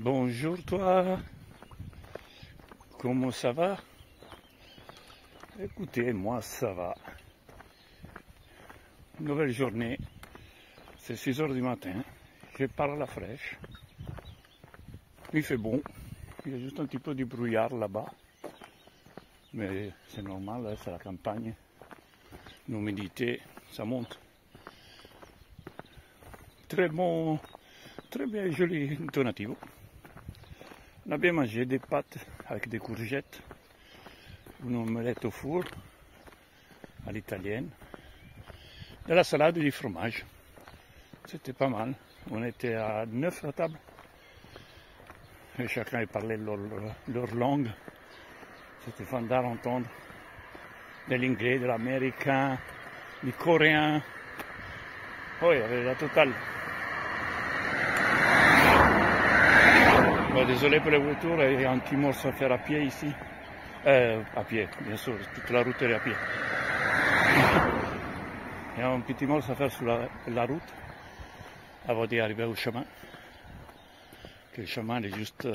Bonjour toi, comment ça va? Écoutez, moi ça va. Nouvelle journée, c'est 6 h du matin, je pars à la fraîche. Il fait bon, il y a juste un petit peu du brouillard là-bas. Mais c'est normal, hein, c'est la campagne. L'humidité, ça monte. Très bon, très bien, joli donativo. On a bien mangé des pâtes avec des courgettes, une omelette au four à l'italienne, de la salade et du fromage. C'était pas mal. On était à 9 à table. Et chacun parlait leur langue. C'était fun d'entendre de l'anglais, de l'américain, du coréen. Oh, il y avait la totale. Bon, désolé pour les voitures, il y a un petit morceau à faire à pied ici. À pied, bien sûr, toute la route est à pied. Il y a un petit morceau à faire sur la route avant d'y arriver au chemin. Que le chemin est juste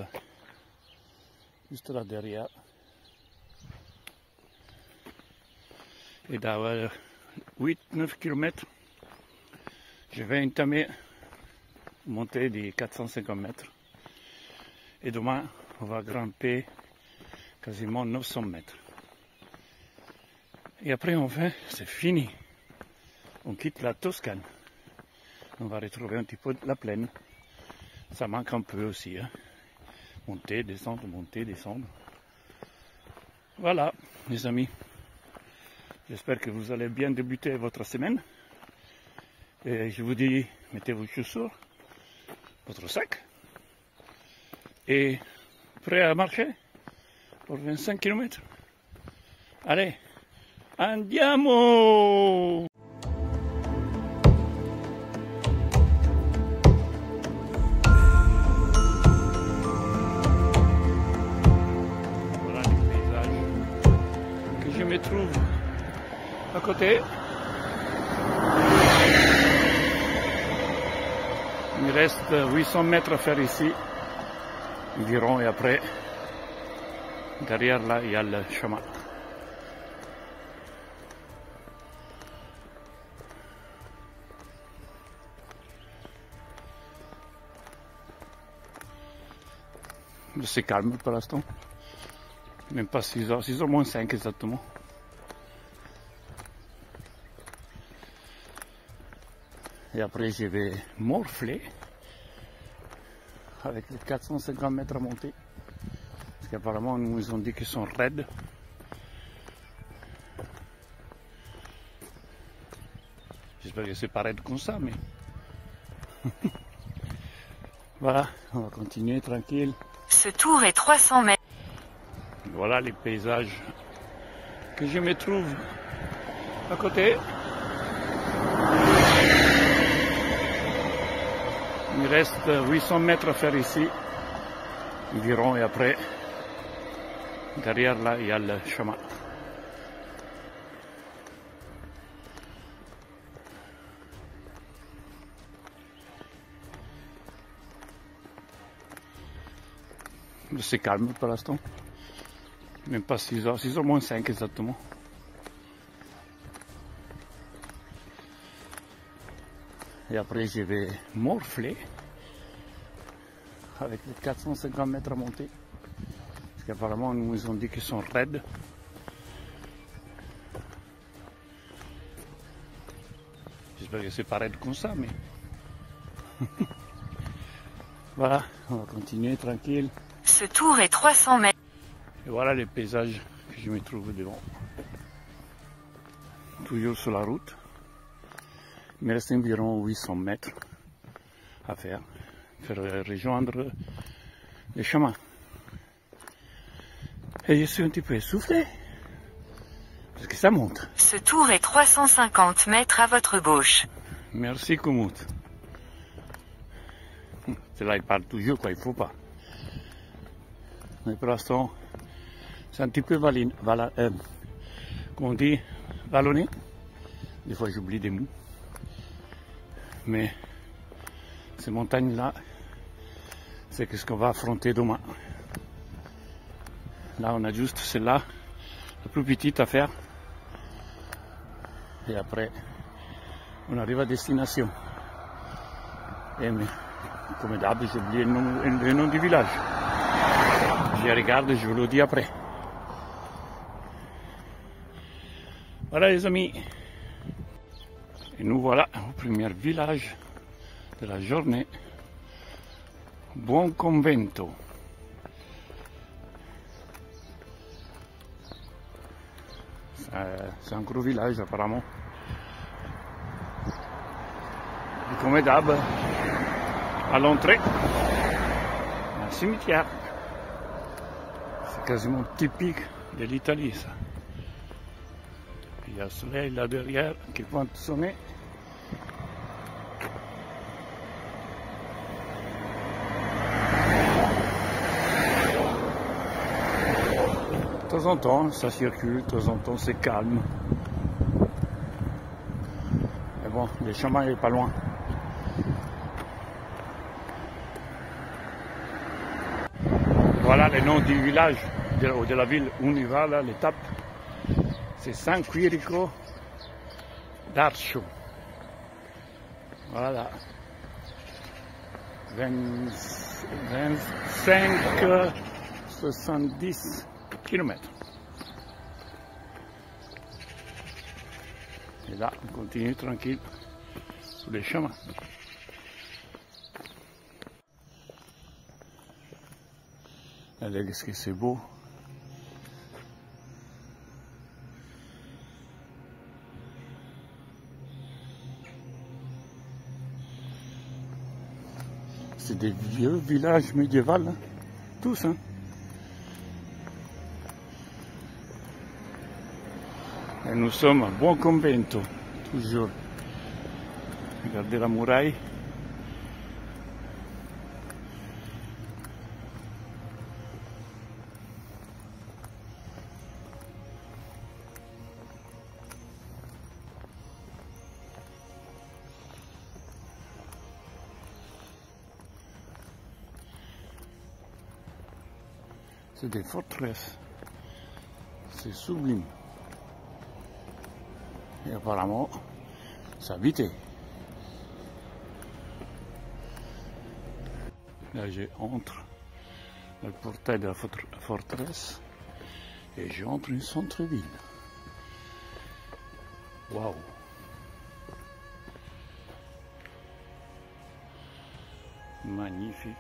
là derrière. Et dans 8-9 km, je vais entamer monter des 450 mètres. Et demain, on va grimper quasiment 900 mètres. Et après, enfin, c'est fini. On quitte la Toscane. On va retrouver un petit peu la plaine. Ça manque un peu aussi. Hein. Monter, descendre, monter, descendre. Voilà, mes amis. J'espère que vous allez bien débuter votre semaine. Et je vous dis, mettez vos chaussures, votre sac. Et prêt à marcher pour 25 km. Allez, andiamo! Voilà les paysages que je me trouve à côté. Il me reste 800 mètres à faire ici. Environ, et après, derrière là, il y a le chemin. C'est calme pour l'instant. Même pas 6 h, 6 h moins 5 exactement. Et après, je vais morfler. Avec les 450 mètres à monter. Parce qu'apparemment, nous nous ont dit qu'ils sont raides. J'espère que c'est pas raide comme ça, mais... Voilà, on va continuer tranquille. Ce tour est 300 mètres. Voilà les paysages que je me trouve à côté. Il me reste 800 mètres à faire ici, environ, et après, derrière là, il y a le chemin. C'est calme pour l'instant, même pas 6 h, 6 h moins 5 exactement. Et après, je vais morfler avec les 450 mètres à monter. Parce qu'apparemment, nous nous ont dit qu'ils sont raides. J'espère que c'est pas raide comme ça, mais... Voilà, on va continuer tranquille. Ce tour est 300 mètres. Et voilà les paysages que je me trouve devant. Toujours sur la route. Il me reste environ 800 mètres à faire pour rejoindre le chemin. Et je suis un petit peu essoufflé, parce que ça monte. Ce tour est 350 mètres à votre gauche. Merci Kumut. C'est là, il parle toujours quand il ne faut pas. Mais pour l'instant, c'est un petit peu comment on dit, vallonné. Des fois j'oublie des mots. Mais ces montagnes-là, c'est ce qu'on va affronter demain. Là, on a juste celle-là, la plus petite à faire. Et après, on arrive à destination. Et mais, comme d'hab, j'ai oublié le nom du village. Je regarde et je vous le dis après. Voilà les amis. Et nous voilà au premier village de la journée. Buon Convento. C'est un gros village apparemment. Et comme d'hab, à l'entrée, un cimetière. C'est quasiment typique de l'Italie ça. Il y a le soleil là derrière qui pointe son nez. De temps en temps, ça circule, de temps en temps, c'est calme. Mais bon, le chemin n'est pas loin. Voilà le nom du village, de la ville où on y va, là, l'étape. C'est San Quirico d'Arcio. Voilà. 70 kilomètres. Et là, on continue tranquille sur les chemins. Regardez ce que c'est beau. C'est des vieux villages médiévaux, hein. Tous, hein. Et nous sommes à Buon Convento, toujours. Regardez la muraille. C'est des forteresses. C'est sublime. Et apparemment, ça habitait. Là, j'entre dans le portail de la forteresse et j'entre dans le centre-ville. Waouh! Magnifique.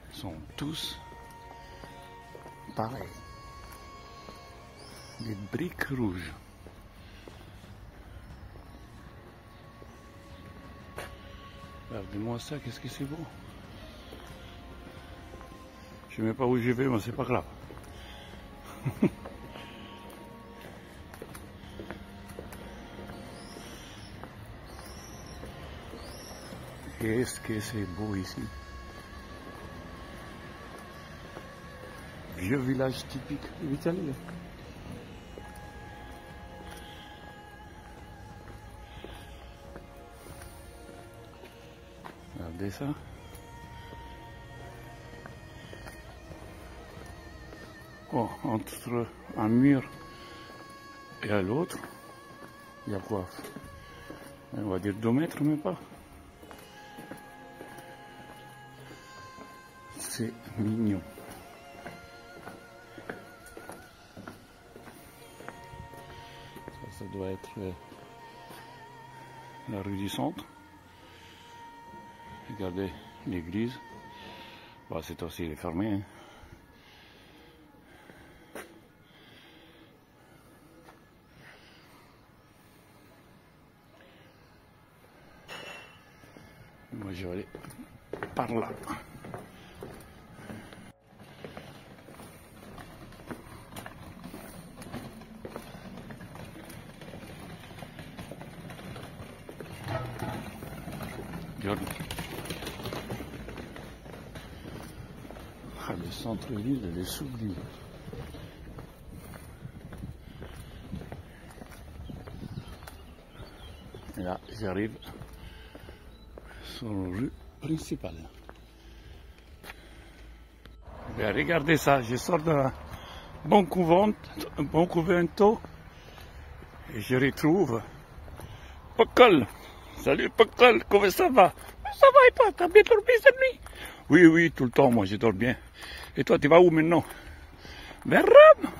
Ils sont tous pareil, des briques rouges. Regardez-moi ça, qu'est-ce que c'est beau. Je ne sais même pas où je vais, mais c'est pas grave. Qu'est-ce que c'est beau ici. Vieux village typique de l'Italie. Regardez ça. Oh, entre un mur et l'autre, il y a quoi? On va dire 2 mètres, même pas. C'est mignon. Ça doit être la rue du Centre. Regardez l'église. Bon, c'est aussi fermé. Hein. Moi, je vais aller par là. Ah, le centre-ville, il est sublime. Et là, j'arrive sur la rue principale. Et regardez ça, je sors d'un bon convento et je retrouve Pacol. Salut Pacol, comment ça va? Ça va et toi, t'as bien dormi cette nuit? Oui, oui, tout le temps, moi je dors bien. Et toi, tu vas où maintenant? Vers Rome.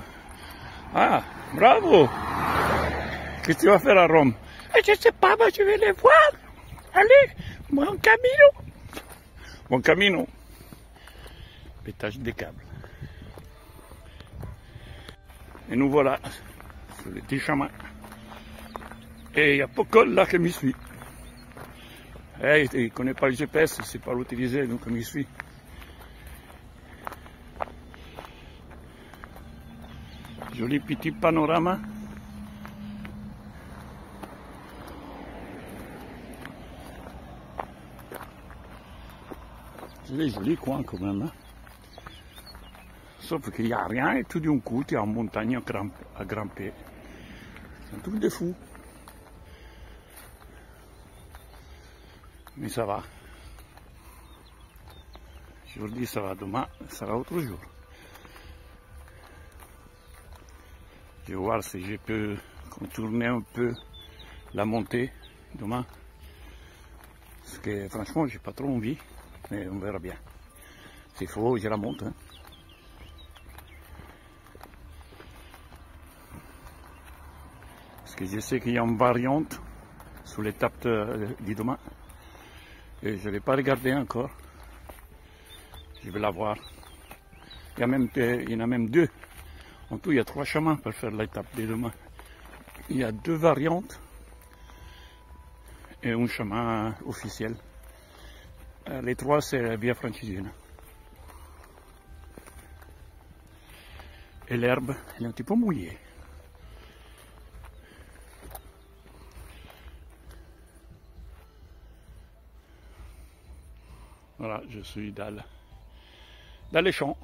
Ah, bravo. Qu'est-ce que tu vas faire à Rome? Je ne sais pas, moi je vais les voir. Allez, bon camino. Bon camino. Pétage des câbles. Et nous voilà sur le petit chemin. Et il y a Pacol là qui me suit. Il ne connaît pas le GPS, il ne sait pas l'utiliser, donc il me suit. Joli petit panorama. C'est des jolis coins quand même. Hein. Sauf qu'il n'y a rien et tout d'un coup, tu es en montagne à grimper. C'est un truc de fou. Mais ça va. Aujourd'hui ça va, demain ça va autre jour. Je vais voir si je peux contourner un peu la montée demain. Parce que franchement j'ai pas trop envie, mais on verra bien. S'il faut, je la monte. Hein. Parce que je sais qu'il y a une variante sur l'étape de demain. Et je ne l'ai pas regardé encore. Je vais la voir. Il y en a même deux. En tout, il y a 3 chemins pour faire l'étape de demain. Il y a 2 variantes et un chemin officiel. Les 3, c'est la via francilienne. Et l'herbe, elle est un petit peu mouillée. Voilà, je suis dans les champs.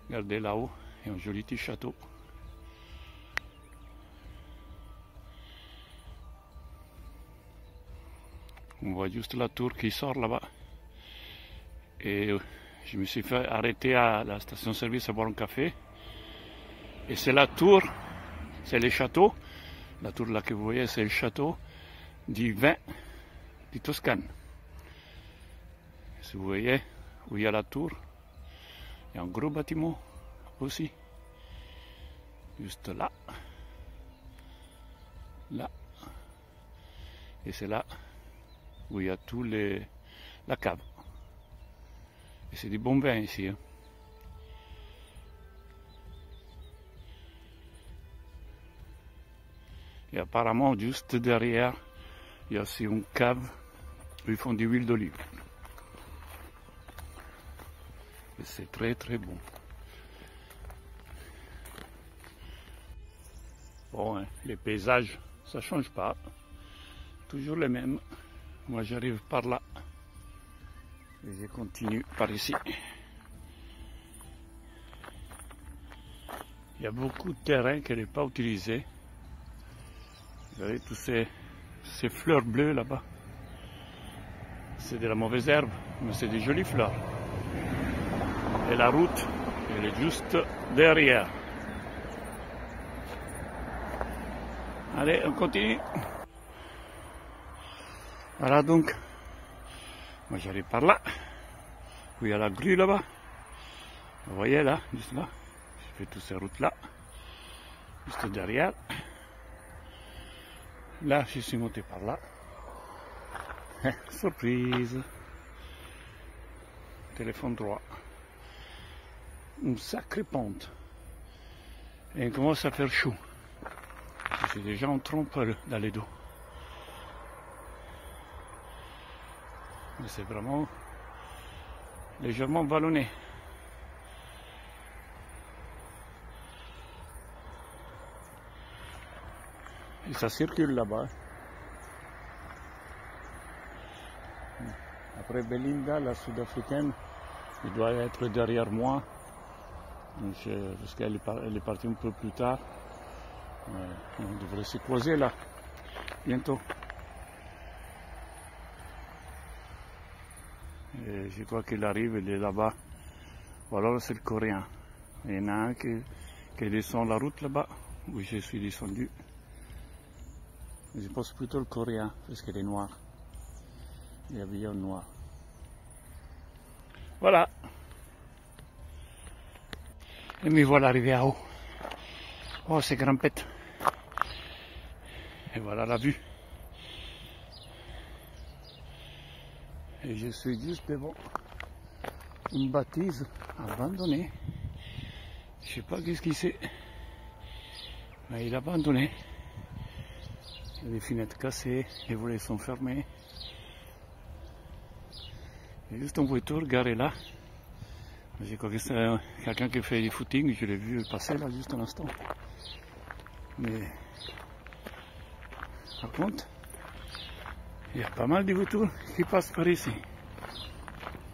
Regardez là-haut, il y a un joli petit château. On voit juste la tour qui sort là-bas. Et je me suis fait arrêter à la station-service à boire un café. Et c'est la tour, c'est le château. La tour là que vous voyez, c'est le château du vin de Toscane. Si vous voyez où il y a la tour, il y a un gros bâtiment aussi, juste là, là, et c'est là où il y a tout la cave. Et c'est du bon vin ici. Hein. Et apparemment, juste derrière, il y a aussi une cave où ils font de l'huile d'olive. Et c'est très très bon. Bon, hein, les paysages, ça ne change pas. Toujours les mêmes. Moi, j'arrive par là. Et je continue par ici. Il y a beaucoup de terrain qui n'est pas utilisé. Vous voyez tous ces fleurs bleues là-bas. C'est de la mauvaise herbe, mais c'est des jolies fleurs. Et la route, elle est juste derrière. Allez, on continue. Voilà donc. Moi j'arrive par là. Où il y a la grue là-bas. Vous voyez là, juste là. Je fais toutes ces routes là. Juste derrière. Là, je suis monté par là. Surprise. Téléphone droit. Une sacrée pente. Et il commence à faire chaud. J'ai déjà en trompe dans les dos. Mais c'est vraiment légèrement vallonné. Et ça circule là-bas. Après Belinda, la sud-africaine, elle doit être derrière moi. Parce qu'elle est partie un peu plus tard. On devrait se croiser là, bientôt. Et je crois qu'il arrive, il est là-bas. Ou alors c'est le Coréen. Il y en a un qui descend la route là-bas, où je suis descendu. Je pense plutôt le Coréen, parce qu'il est noir. Il est habillé en noir. Voilà. Et me voilà arrivé à haut. Oh, c'est grimpette. Et voilà la vue. Et je suis juste devant une bâtisse abandonnée. Je sais pas qu'est-ce qu'il c'est. Mais il est abandonné. Il y a des fenêtres cassées, les volets sont fermés. Il y a juste une voiture garée là. Je crois que c'est quelqu'un qui fait du footing, je l'ai vu passer là juste un instant. Mais par contre, il y a pas mal de voitures qui passent par ici.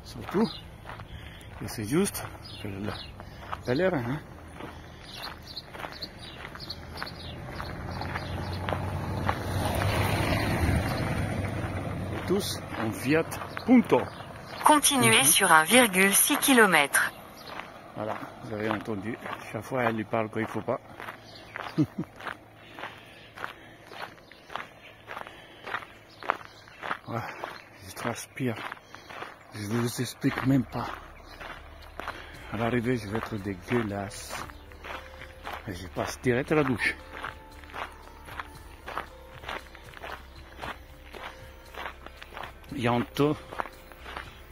Surtout que c'est juste l'air, hein. Et tous en Fiat Punto. Continuez sur 1,6 km. Voilà, vous avez entendu. Chaque fois, elle lui parle quand il ne faut pas. Voilà, je transpire. Je ne vous explique même pas. À l'arrivée, je vais être dégueulasse. Et je passe direct à la douche. Il y a un taux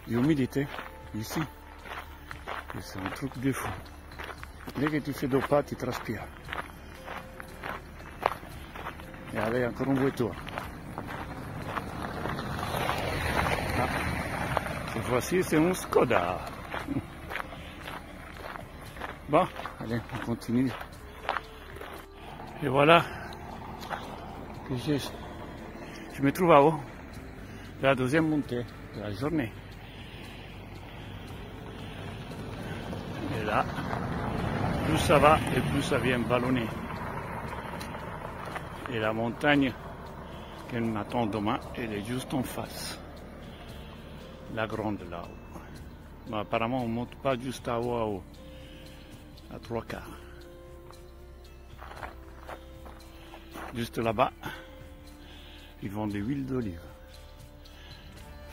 d'humidité ici. Et c'est un truc de fou. Dès que tu fais deux pas, tu transpires. Et allez, encore une voiture. Ah. Cette fois-ci, c'est un Skoda. Bon, allez, on continue. Et voilà que je me trouve à haut de la deuxième montée de la journée. Et là, plus ça va et plus ça vient ballonner. Et la montagne qui m'attend demain, elle est juste en face. La grande là-haut. Mais apparemment, on ne monte pas juste à haut, à 3/4. Juste là-bas, ils vendent de l'huile d'olive,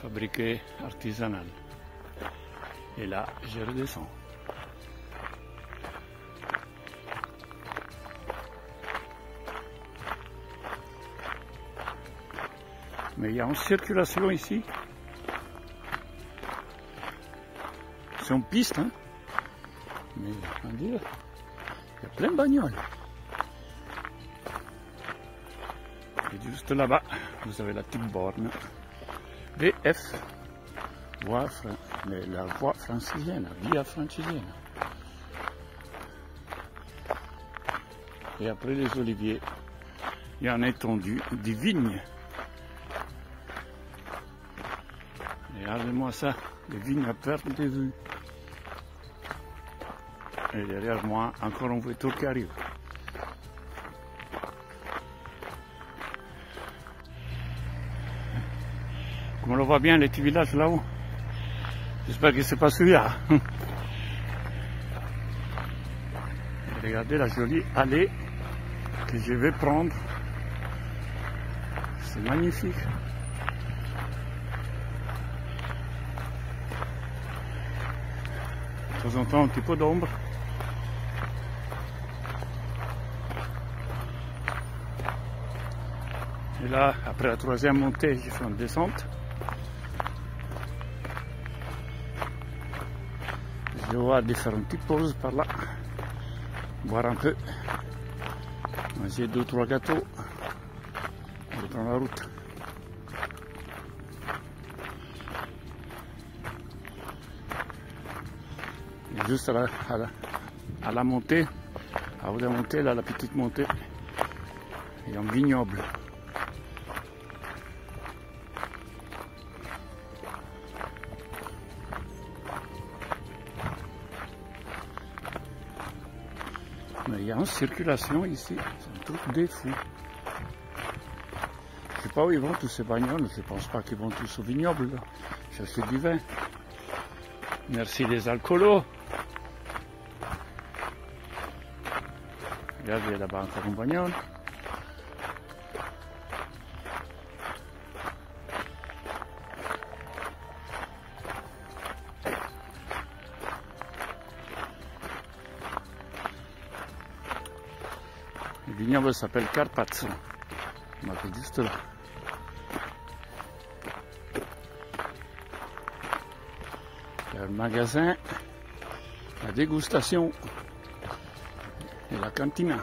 fabriquée artisanale. Et là, je redescends. Mais il y a une circulation ici. C'est une piste, hein. Mais on dit, il y a plein de bagnoles. Et juste là-bas, vous avez la petite borne VF, la voie francilienne, la via francilienne. Et après les oliviers, il y a une étendue de vignes. Regardez-moi ça, les vignes à perte de vue. Et derrière moi, encore une voiture qui arrive. Comme on le voit bien, les petits villages là-haut. J'espère que c'est pas celui-là. Regardez la jolie allée que je vais prendre. C'est magnifique. De temps en temps, un petit peu d'ombre. Et là, après la troisième montée, j'ai fait une descente. Je vais voir de faire une petite pause par là, boire un peu, manger 2-3 gâteaux, et prendre la route. Et juste à la montée, à haut de la montée, là, la petite montée, il y a un vignoble. Mais il y a une circulation ici, c'est un truc de fou. Je sais pas où ils vont tous ces bagnoles, je pense pas qu'ils vont tous au vignoble, là, chercher du vin. Merci les alcoolos. Regarde, il y a là-bas encore une bagnole. Le vignoble s'appelle Carpazzo. On est juste là. Il y a le magasin, la dégustation et la cantina.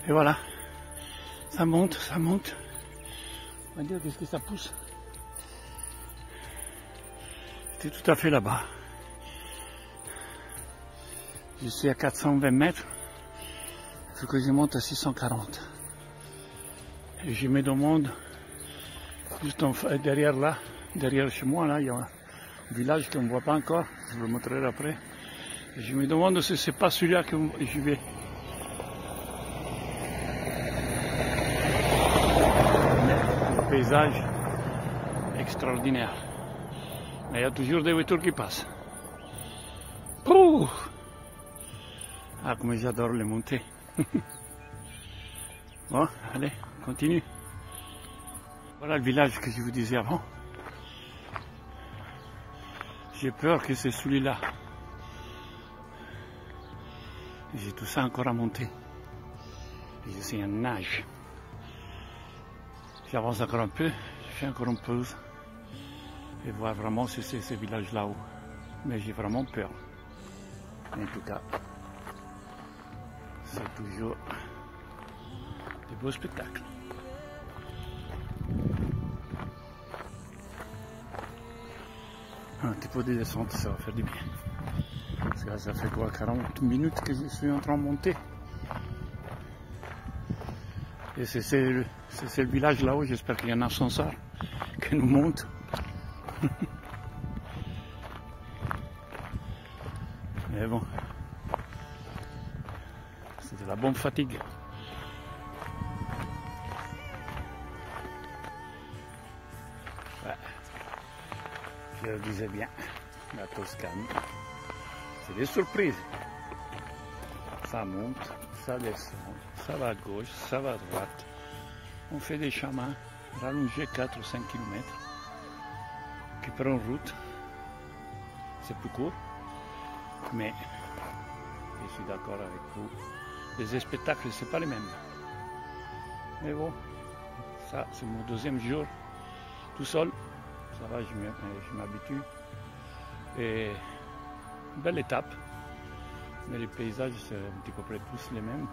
Et voilà, ça monte, ça monte. On va dire qu'est-ce que ça pousse. C'était tout à fait là-bas. Je suis à 420 mètres. Il faut que je monte à 640. Et je me demande, juste derrière là, derrière chez moi, là, il y a un village qu'on ne voit pas encore. Je vous le montrerai après. Et je me demande si c'est pas celui-là que je vais. Le paysage extraordinaire. Mais il y a toujours des voitures qui passent. Ouh! Ah, comme j'adore les montées. Bon, allez, continue. Voilà le village que je vous disais avant. J'ai peur que c'est celui-là. J'ai tout ça encore à monter. Et je suis en nage. J'avance encore un peu, je fais encore une pause. Et voir vraiment si c'est ce village là-haut. Mais j'ai vraiment peur. En tout cas, c'est toujours des beaux spectacles. Un petit peu de descente, ça va faire du bien. Parce que là, ça fait quoi, 40 minutes que je suis en train de monter. Et c'est le village là-haut, j'espère qu'il y a un ascenseur qui nous monte. Mais bon, c'est de la bonne fatigue. Ouais. Je le disais bien, la Toscane, c'est des surprises. Ça monte, ça descend, ça va à gauche, ça va à droite. On fait des chemins rallongés 4 ou 5 km qui prennent route. C'est plus court, mais je suis d'accord avec vous. Les spectacles, c'est pas les mêmes. Mais bon, ça, c'est mon deuxième jour tout seul. Ça va, je m'habitue. Et une belle étape. Mais les paysages, c'est un petit peu près tous les mêmes.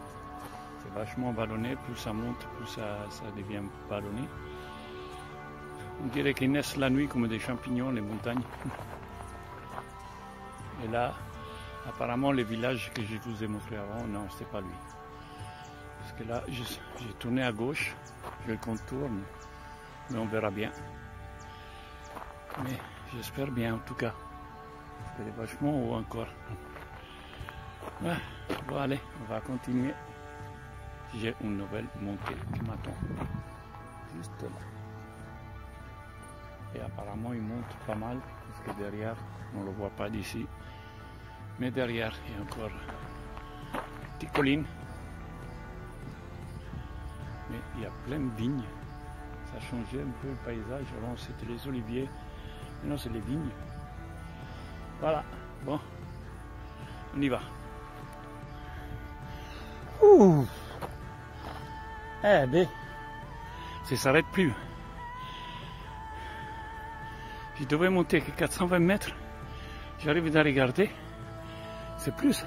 C'est vachement vallonné. Plus ça monte, plus ça devient vallonné. On dirait qu'ils naissent la nuit comme des champignons, les montagnes. Et là, apparemment, les villages que je vous ai montré avant, non, c'est pas lui. Parce que là, j'ai tourné à gauche, je le contourne, mais on verra bien. Mais j'espère bien en tout cas. C'est vachement haut encore. Ouais, bon allez, on va continuer. J'ai une nouvelle montée qui m'attend. Juste là. Et apparemment il monte pas mal, parce que derrière, on ne le voit pas d'ici. Mais derrière, il y a encore une petite colline. Mais il y a plein de vignes. Ça a changé un peu le paysage. Avant c'était les oliviers. Maintenant c'est les vignes. Voilà. Bon. On y va. Ouh. Eh ben. Ça ne s'arrête plus. Je devais monter que 420 mètres. J'arrive à regarder. C'est plus.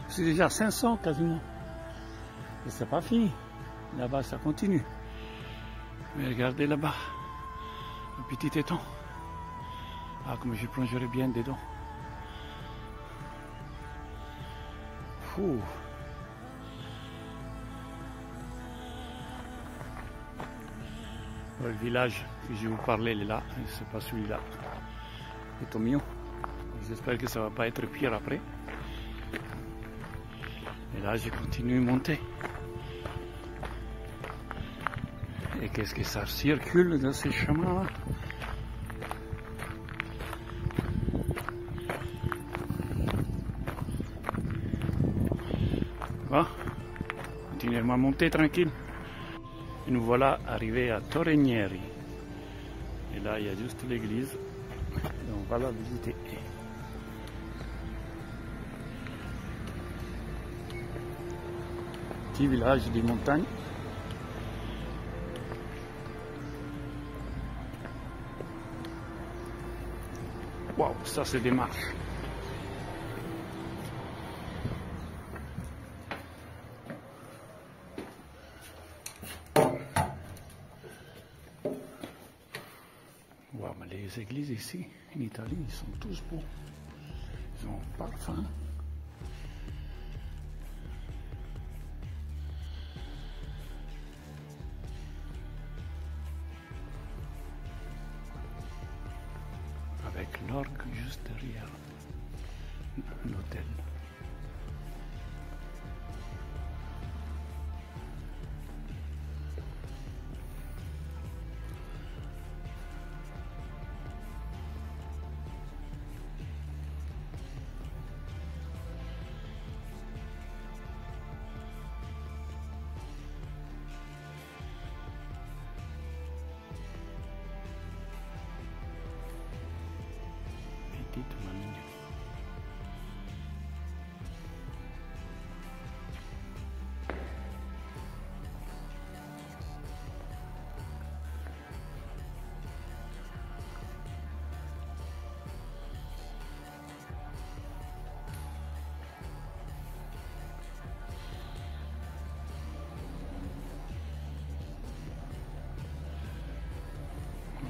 C'est déjà 500 quasiment. Et c'est pas fini. Là-bas, ça continue. Mais regardez là-bas. Un petit étang. Ah, comme je plongerai bien dedans. Ouh. Le village que je vous parlais, il est là, c'est pas celui-là. C'est au mieux. J'espère que ça va pas être pire après. Et là, je continue à monter. Et qu'est-ce que ça circule dans ces chemins-là? Bon, continuons à monter tranquille. Et nous voilà arrivés à Torrenieri. Et là, il y a juste l'église. Et on va la visiter. Petit village des montagnes. Waouh, ça c'est des marches. Wow, mais les églises ici, en Italie, ils sont tous beaux. Ils ont un parfum. Avec l'orgue juste derrière l'hôtel. Petite Manille.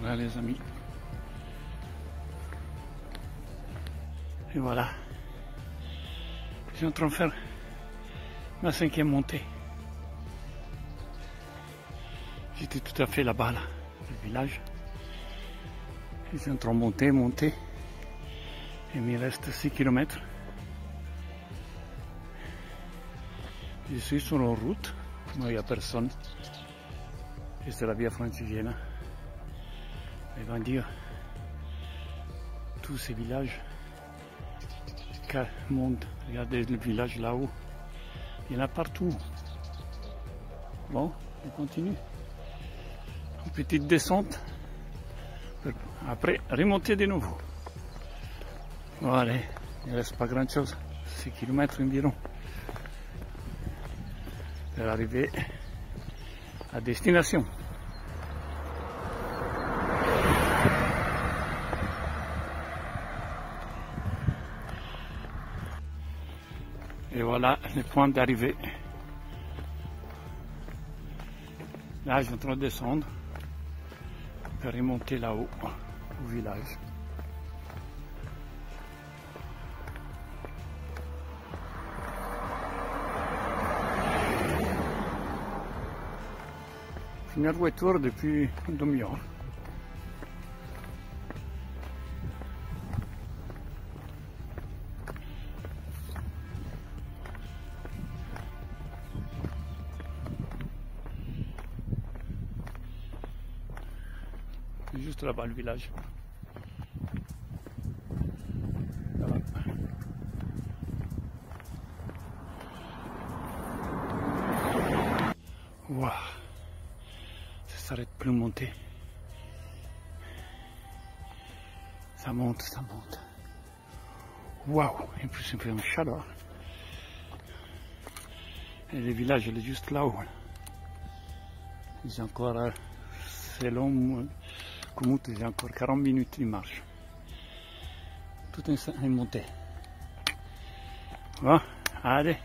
Voilà les amis. Et voilà. Je suis en train de faire ma 5e montée. J'étais tout à fait là-bas, là, le village. Je suis en train de monter. Et il me reste 6 km. Je suis sur une route, mais il n'y a personne. Et c'est la via Francigena. Et va dire, tous ces villages, monde, regardez le village là-haut, il y en a partout. Bon, on continue. Une petite descente, après remonter de nouveau. Voilà, il ne reste pas grand chose, 6 km environ, pour arriver à destination. Et voilà le point d'arrivée. Là, je suis en train de descendre pour remonter là-haut, au village. Je suis en voiture depuis une demi-heure. Juste là-bas le village. Voilà. Wow. Ça s'arrête plus de monter. Ça monte, ça monte. Waouh. Et puis ça fait une chaleur. Et le village il est juste là-haut. J'ai encore, selon Komoot, j'ai encore 40 minutes de marche. Tout est monté. Bon, allez,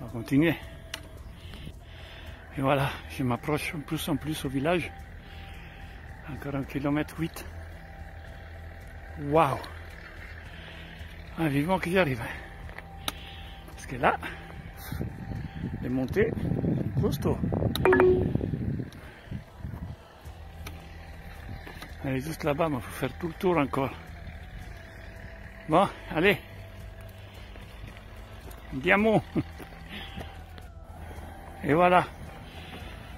on va continuer. Et voilà, je m'approche de plus en plus au village. Encore 1 km 8. Waouh! Ah, vivement que j'y arrive. Parce que là, les montées, costaud. Elle est juste là-bas, mais il faut faire tout le tour encore. Bon, allez. Andiamo. Et voilà.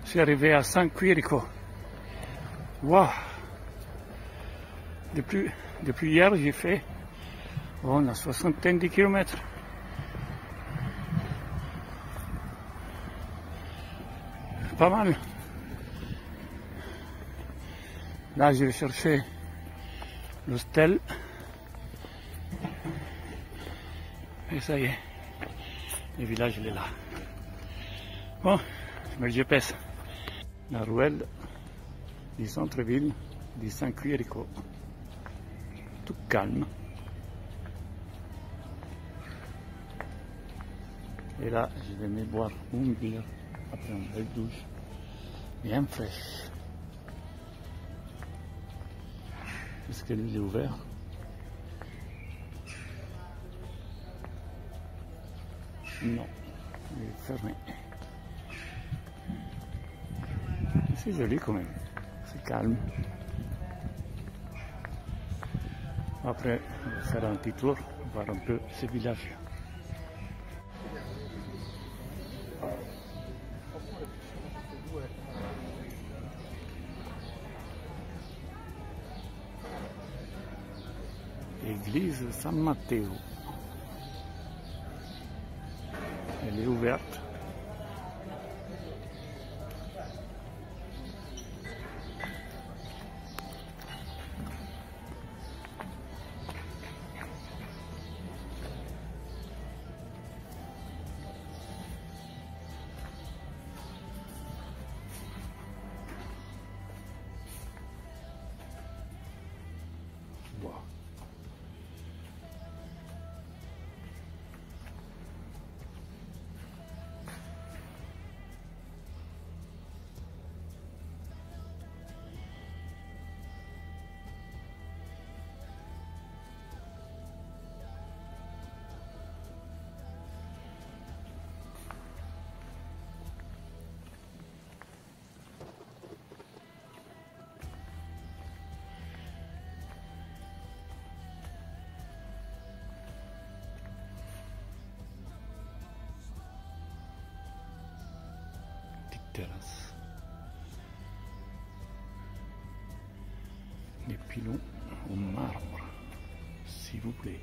Je suis arrivé à San Quirico. Wow. Depuis hier, j'ai fait la soixantaine de kilomètres. Pas mal. Là, je vais chercher l'hostel. Et ça y est, le village il est là. Bon, je mets le GPS. La ruelle du centre-ville de San Quirico. Tout calme. Et là, je vais me boire une bière après une belle douche, bien fraîche. Est-ce que lui est ouvert? Non, il est fermé. C'est joli quand même, c'est calme. Après, on va faire un petit tour, voir un peu ce village. Église San Matteo. Elle est ouverte. Wow. Terrasse. Des pilons en marbre, s'il vous plaît.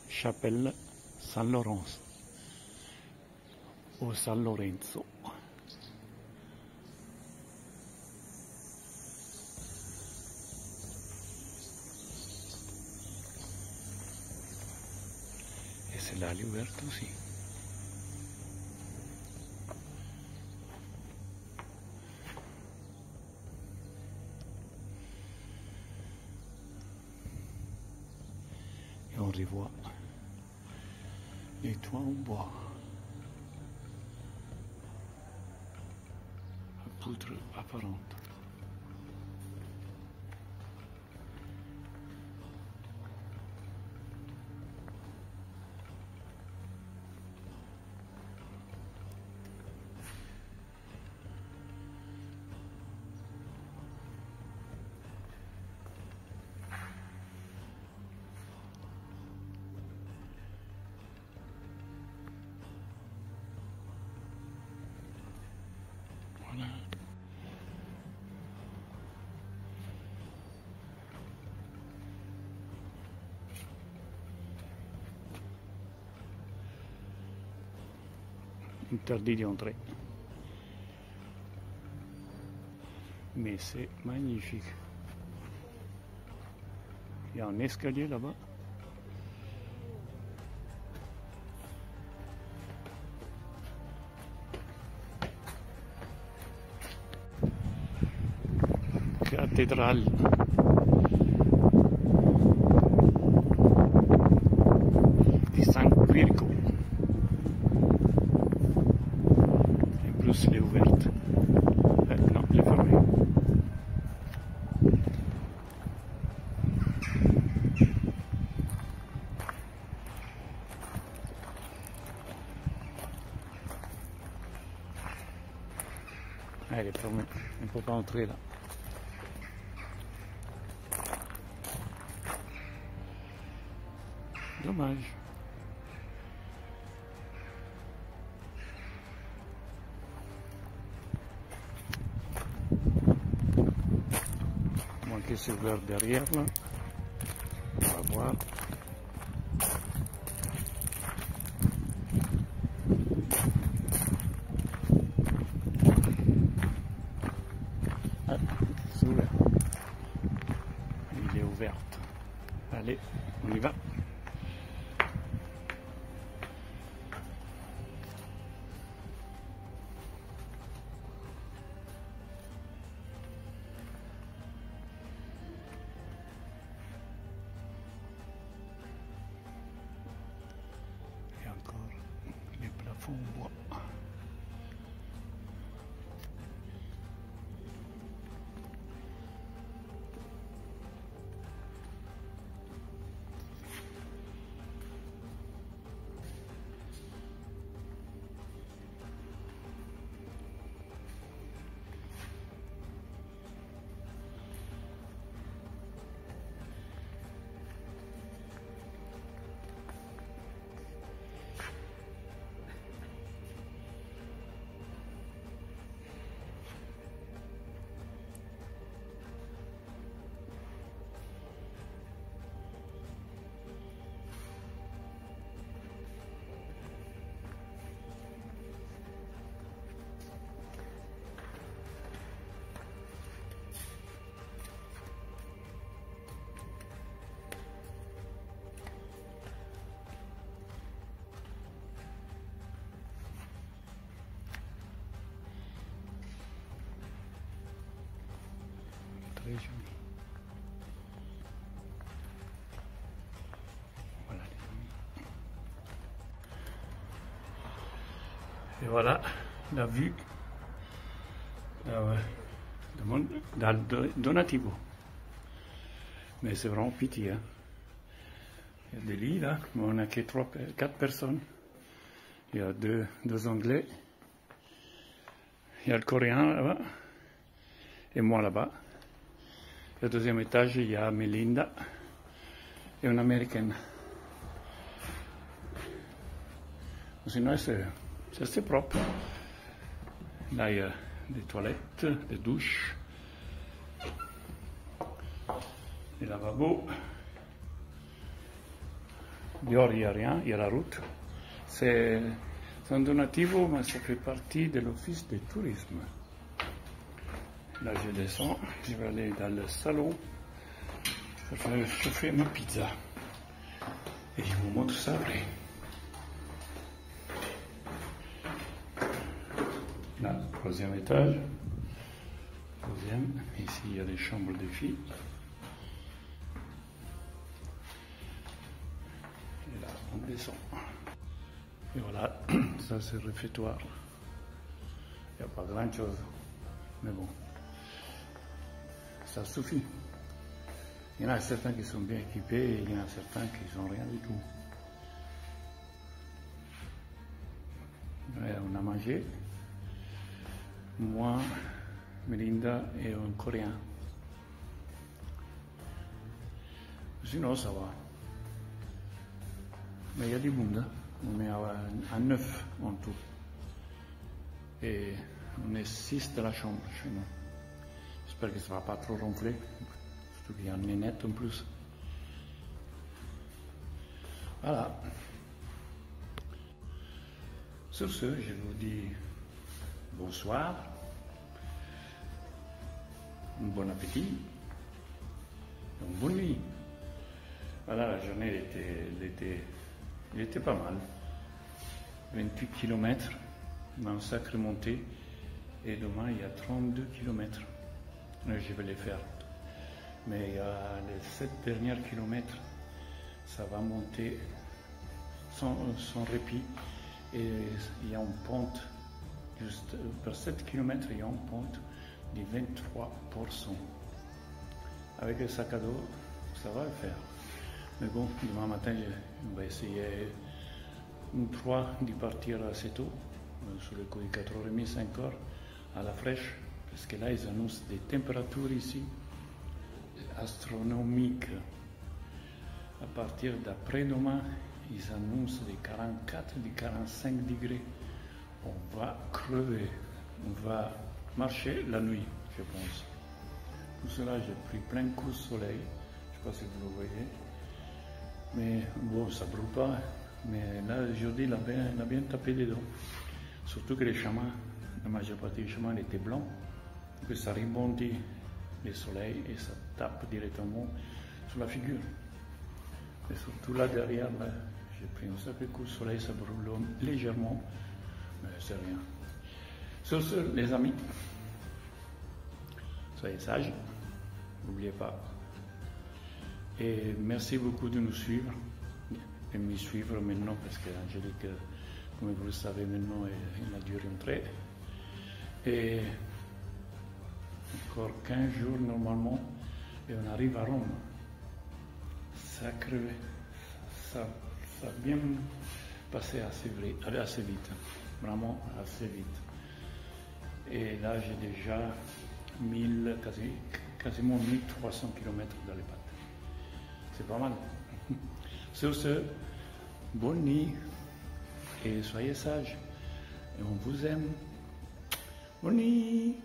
Chapelle San Lorenzo o San Lorenzo. Et c'est là ouverte aussi. Et on revoit les toits en bois, à poutre apparente. Voilà. interdit d'y entrer. Mais c'est magnifique. Il y a un escalier là-bas. Cathédrale. Di San Quirico. En plus, elle est ouverte. Non, elle est fermée. Elle est fermée. On ne peut pas entrer là. Dommage. Moins que c'est ouvert derrière là. On va voir. Ah, c'est ouvert. Il est ouverte. Allez, on y va. Et encore les plafonds en bois. Très joli. Voilà les amis. Et voilà la vue de Donativo. Mais c'est vraiment pitié. Hein. Il y a des lits là, mais on n'a que 4 personnes. Il y a deux Anglais. Il y a le Coréen là-bas. Et moi là-bas. Au deuxième étage, il y a Melinda et une Américaine. Sinon, c'est assez propre. Là, il y a des toilettes, des douches, des lavabos. Dehors, il n'y a rien, il y a la route. C'est un Donativo, mais ça fait partie de l'office de tourisme. Là, je descends, je vais aller dans le salon pour faire chauffer ma pizza. Et je vous montre ça après. Là, troisième étage. Deuxième. Ici, il y a les chambres des filles. Et là, on descend. Et voilà, ça c'est le réfectoire. Il n'y a pas grand chose. Mais bon. Ça suffit. Il y en a certains qui sont bien équipés et il y en a certains qui n'ont rien du tout. Ouais, on a mangé. Moi, Melinda et un Coréen. Sinon, ça va. Mais il y a du monde. Hein. On est à 9 en tout. Et on est 6 de la chambre chez nous. J'espère que ça ne va pas trop ronfler, surtout qu'il y a une nénette en plus. Voilà. Sur ce, je vous dis bonsoir, bon appétit, donc bonne nuit. Voilà, la journée était pas mal. 28 km, une sacrée montée, et demain il y a 32 km. Je vais les faire. Mais il y a les 7 derniers kilomètres, ça va monter sans répit. Et il y a une pente, juste par 7 km, il y a une pente de 23%. Avec le sac à dos, ça va le faire. Mais bon, demain matin, on va essayer une 3 de partir assez tôt, sur le coup de 4h30, 5h, à la fraîche, parce que là, ils annoncent des températures ici astronomiques. À partir d'après-demain, ils annoncent des 44, des 45 degrés. On va crever, on va marcher la nuit, je pense. Pour cela, j'ai pris plein coup de soleil, je ne sais pas si vous le voyez. Mais bon, ça ne brûle pas. Mais là, aujourd'hui, il a bien tapé des dents. Surtout que les chemins, la majeure partie des chemins étaient blancs. Que ça rebondit le soleil et ça tape directement sur la figure. Et surtout là derrière, là, j'ai pris un sacré coup de soleil, ça brûle légèrement, mais c'est rien. Sur ce, les amis, soyez sages, n'oubliez pas. Et merci beaucoup de nous suivre, et me suivre maintenant, parce qu'Angélique, comme vous le savez maintenant, elle a dû rentrer. Et encore 15 jours normalement, et on arrive à Rome. Sacré, ça a bien passé assez vite, vraiment assez vite. Et là, j'ai déjà quasiment 1300 km dans les pattes. C'est pas mal. Sur ce, bonne nuit et soyez sages. Et on vous aime. Bonne nuit.